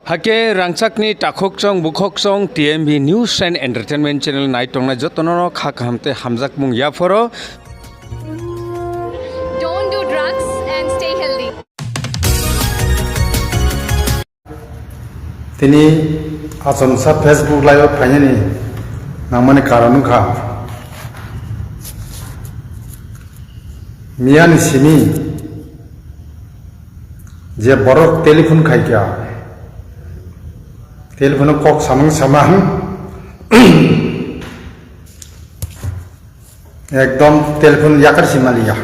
Hake rangchakni takhokchong bukhokchong TMV News and Entertainment Channel naitongnai jotono khakhamte hamjak mung yaporo. Don't do drugs and stay healthy. Tini asomsa Facebook live phanyani namani karanu kha miani simi je borok telephone khai kya telephone kok samang একদম telephone ইয়াকার সিমালিয়া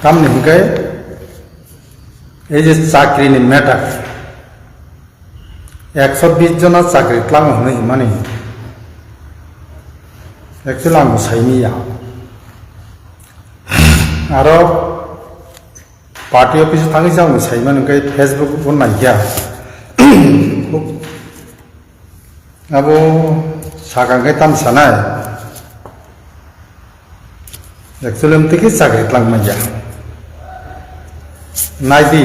কাম নিকে এই যে চাকরিনি matter 120 জনা চাকরি Klang হনে Himani actually আঙ্গু সাইমিয়া আরো party অফিসে থাকি যাও সাইমান কে ফেসবুক বন নাইয়া আবো সাগাঙ্গে তাম সানায় একচুয়ালি থেকে চাকরি ক্লাং মাইয়া নাইদি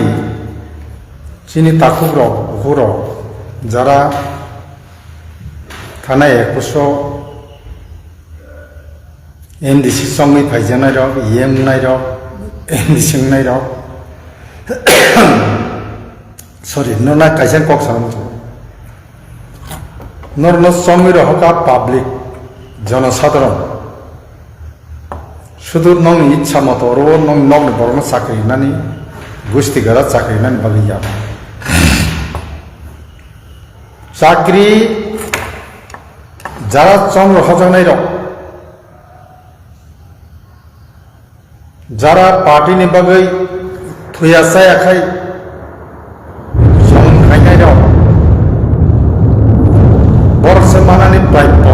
চিনি তাকুক রক হুর যারা থানায় 100 এমডিসি সঙ্গে ফাইজানাই রক ইএম নাই রক এমডিসি নাই রক সরি ননা কাইসেন কক সালাম নরন সঙ্গে রহকা পাবলিক জনসাধারণ শুধু নং ইচ্ছা মতো রো নং নং বড় চাকরি নানি গোষ্ঠী গড়া চাকরি নানি বাকি যাব চাকরি যারা চন্দ্র হজনাই রক যারা পার্টি নি বাগৈ থুয়া চায়াখাই সং খাইনাই রক বর্ষে মানানি প্রাপ্য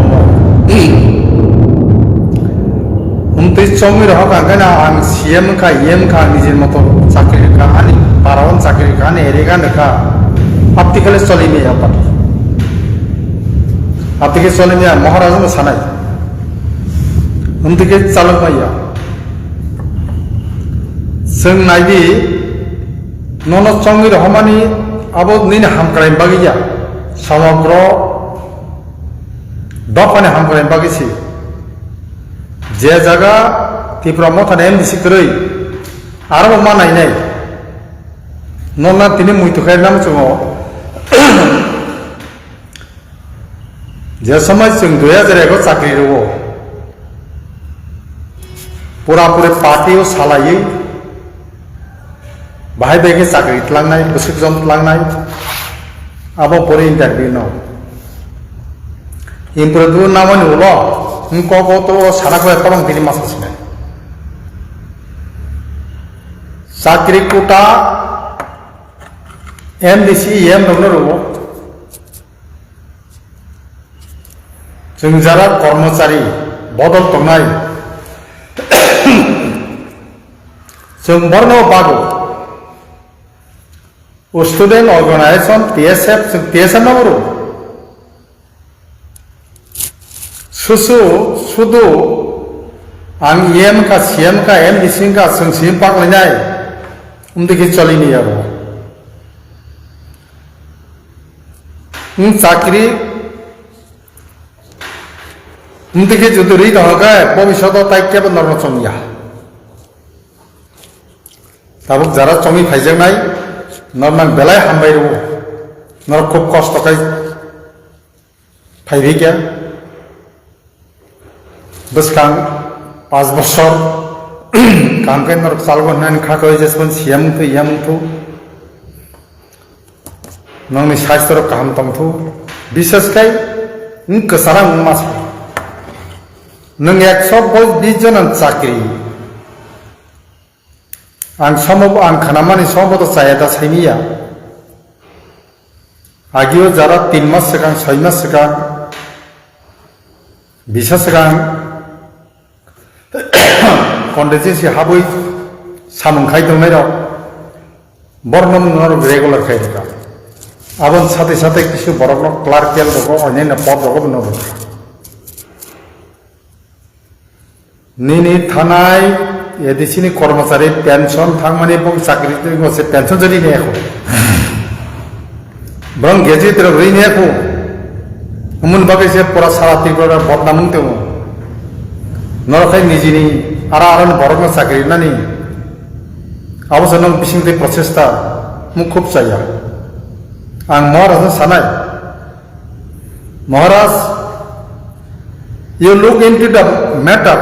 উনত্রিশ চৌমির হক আঙ্গানা আং সিএম খা ইএম খা নিজের মতো চাকরি খা আনি পারাওয়ান চাকরি খা আনি এরেগা নেখা আপনি খালি চলি মেয়ে পার্টি আপনি চলি মেয়া মহারাজ সানাই উনদিকে চালক মাইয়া जों नायदि नन चंगिर हमानी आबो नीन हामक्राय बागिया समग्र दफाने हामक्राय बागिसि जे जागा तिप्रा मथाने एमडिसि क्रय आरो मा नायनाय नन्ना तिनि मुइतुखाय नाम जोङो जे समय जों 2011 चाकरि रहो पूरा पूरे पार्टी सालायै बाहाय बेगे चाकरि लांनाय बोसोर जन लांनाय आबो परे इंटरव्यू न इंटरव्यू नामानि उलो उनको को तो सारा को तबं दिनि माससिने चाकरि कोटा एमडीसी एम ननो रहो जों जारा कर्मचारी बदल तंनाय जों बरनो बागो स्टूडेंट ऑर्गेनाइजेशन TSF नंबर सुदु आं EM का CM का MDC का संसीम पाक लेनाय उनदिके चली नहीं आरो चाकरी उनदिके जुदि री दहगा भविष्यत ताइकेबो नरम चमिया ताबुक जारा चमी फाइजेनाय नरनां बेलाय हामबाय रहो नर खूब कष्ट खाय फाइबे क्या बसखां 5 बছর काम के नर सालगो नानि खाखै जेसबन CM तो EM तो नंनि स्वास्थ्य काम तंथु विशेष खाय कसारा मास नों 120 जन चाकरी आं समब आं खानामानि समबद चायादा साइमिया आगियो जारा 3 मास सिगां 6 मास सिगां बिसा सिगां कन्डेजेसि हाबै सामंखाय दंनाय र बर्नम नर रेगुलार खायदा आबन साथे साथे किछु बरकन क्लार्कियल दगो अन्यान्य पद दगो नरो निनि थानाय एडिसिनि कर्मचारी पेंशन थांमानि बं चाकरि से पेंशन जरि ने Bang gaji terus ini aku, bagai saya pura salah tiba botnamung temu. Nolakai niji ni, ara-aran borong sakit nani. Awas senang bising te proses ta, mukup saya. Ang Maharaj sanai. Maharaj, you look into the matter.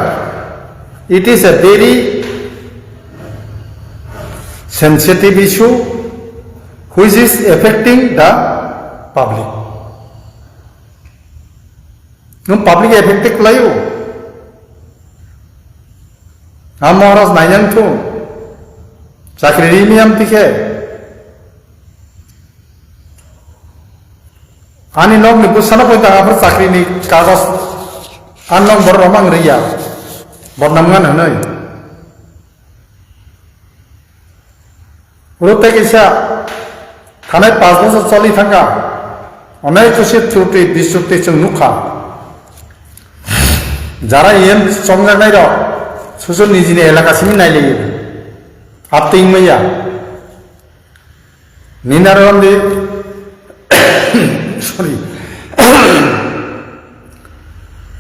It is a very sensitive issue which is affecting the public. Public affected layu. Am Maharaj nayan tu. Sakri ini am tike. Ani nog ni busana pun tak apa sakri ni kagas. An nog beromang ria. Bernamngan hanai. Urut kisah. Kanai 5 বছর চলি থাকা অনেক কিছু ত্রুটি বিচ্যুতি নুখা যারা M সঙ্গে নাই সুসল নিজে এলাকা সিমি নাই লেগে আপতে ইংমাইয়া নিনারন্দি সরি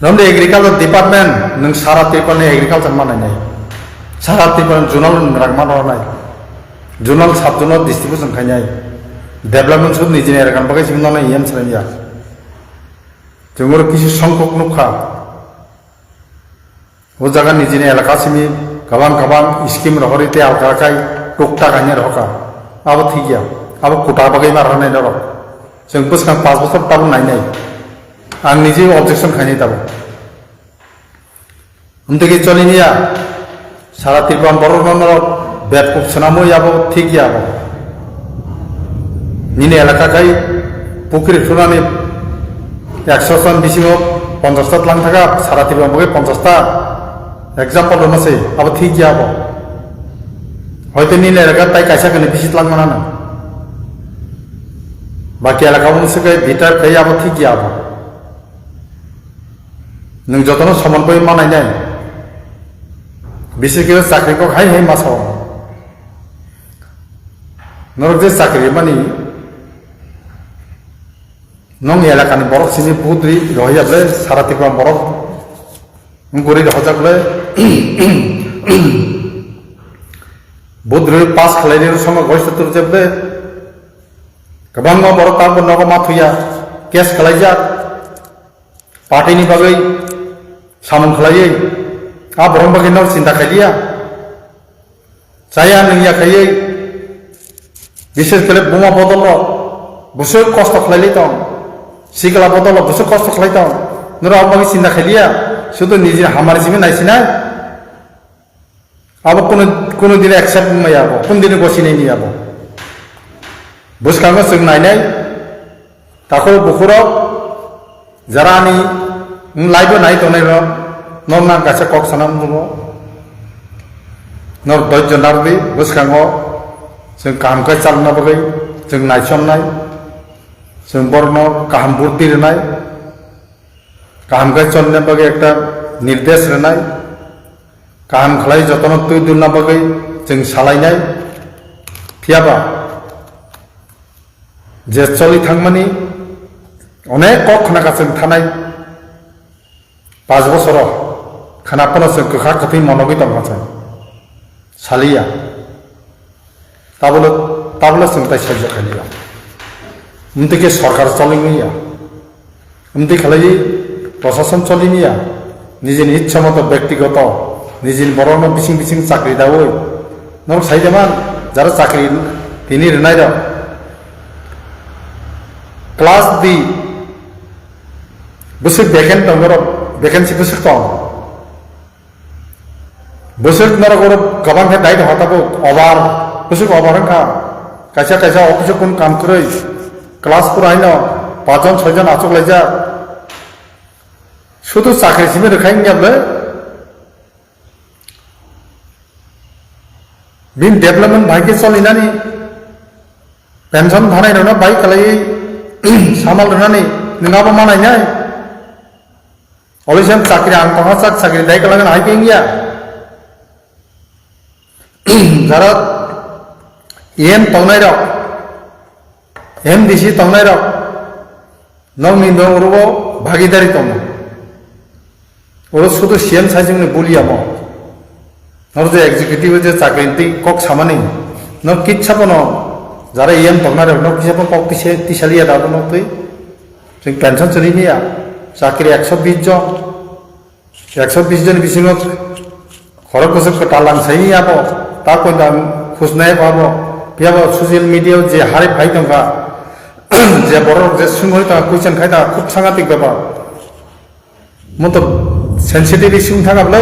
রন্দি এগ্রিকালচার ডিপার্টমেন্ট নং সারা ত্রিপানে এগ্রিকালচার মানাই নাই সারা ত্রিপান জোনাল রাখমানো নাই জোনাল সাব জোনাল ডিস্ট্রিবিউশন খাইনাই Development শুধু নিজে এরকম বাকি সিং নয় ইয়াম সালাইয়া जोंगोर किसी संख्यक नुखा वो जगह निजे एलाका सिमी गबां गबां स्कीम रहरिते आलगाखाय टुकटा गायने रहका अब ठीक गया अब कोटा बागै मारनाय न रह जों बोसखां 5 बोसोर ताबो नायनाय आं निजे अबजेक्शन खायनाय ताबो उनतेगे चलिनिया सारा त्रिपुरा बरनर बेट कुपसनामो याबो ठीक गया निने एलाकाखाय पुखुरी थुनानै 100 জন বিশিও 50টা লাখ টাকা সারা ত্রিপুরা বাগै 50টা एग्जाम्पल दंसै अब ठीक गया अब হয়তো নীল এলাকা তাই কাইসা কেন বেশি লাগ মানা না বাকি এলাকা মনসকে ভিতর খাই अब ঠিক गया अब नों যতন সমন্বয় মানাই নাই বিশেষ করে চাকরিকে হাই হাই মাসাও নরক যে চাকরি মানে নং এলাকানি বরফ সিনি বুদ্রি রহিয়াবলে সারা ত্রিপুরা বরফ গরি হজাকলে बुद्ध पास खालायनाय समाव गयसतर जेबे गोबां बर ताबो नगो माथुया केस खालायजा पार्टीनि बागै सामन खालायै आ बरं बागै नाव चिन्ता खालिया जाया नोंया खायै बिसोर केले बुमा बदल बुसो कष्ट खालायलै दं सिगला बदल बुसो कष्ट खालाय दं नोरा बागै चिन्ता खालिया शुद्ध निजे हमारे जिम्मे नायसिना अब कोनो दिन एक्सेप्ट नहीं आबो कोन दिन गसि नहीं आबो बुसखांगो जों नायनाय ताको बुखुरो जारानि लाइबो नाय तनाय र नरना गासे कक सनाम दङ नर दयज नारदि बुसखांगो जों कामखौ चालना बगै जों नायसननाय जों बरन काहाम बुद्धि रनाय कामखौ चलने बगै एकटा निर्देश रनाय काम खालाय जतन तुय दुना बगै जों सालायनाय फियाबा जे चलि थांमानि अनेक कक खोनागासिनो थानाय 5 बोसोर खोनापनो जों गोखा गोखै मनगै दंगासिनो सालिया ताबलो जों ताय सह्य खालिया उनतेके सरकार चलिनिया उनते खालाय प्रशासन चलिनिया निजेनि इच्छा मतो व्यक्तिगत निजिन बरनो बिसिं बिसिं चाकरि दावै नर साइदेमान जारा चाकरि तिनि रनाय द क्लास दी बुसुक बेकेन दंगर बेकेन्सि बुसुक दं बुसुक नर गर गोबां हे दाय हताबो अबार बुसुक अबारखा कायसा कायसा अफिस कोन काम करै क्लास फरायनो 5 जन 6 जन आचक लायजा शुद्ध चाकरि सिमे रखाय गयाबले बिन डेभलपमेंट भाइके चलिनानै पेन्सन थानाय नङा बाइक खालाय सामाल रनानै नङाबा मानायनाय अलिसेम चाकरि आं तहा चाकरि दाय खालागोन हायके गया जारा एम तंनाय र MDC tongnai rok nongni nongrugo bhagidari tongo oro শুধু CM সাইজংনি বলিয়ামো নর যে এক্সিকিউটিভ যে চাকরিটি কক সামানি ন কিচ্ছাপনো যারা EM tongnai rok no kisapo kok tisaliya dabo no tui जों पेन्सन सोलिनिया साख्रि 120 জন 120 জন बिसिङाव खरक कसक तालां सैयाबो ता कोइदा खुसनाय बाबो बियाबो ससियेल मिडियायाव जे हारि फाइ दंखा जे बरक जे सुंगय ता कुइसन खायदा खुब सांगातिक बाबा मत सेन्सिटिभ इस्यु थाङाब्ला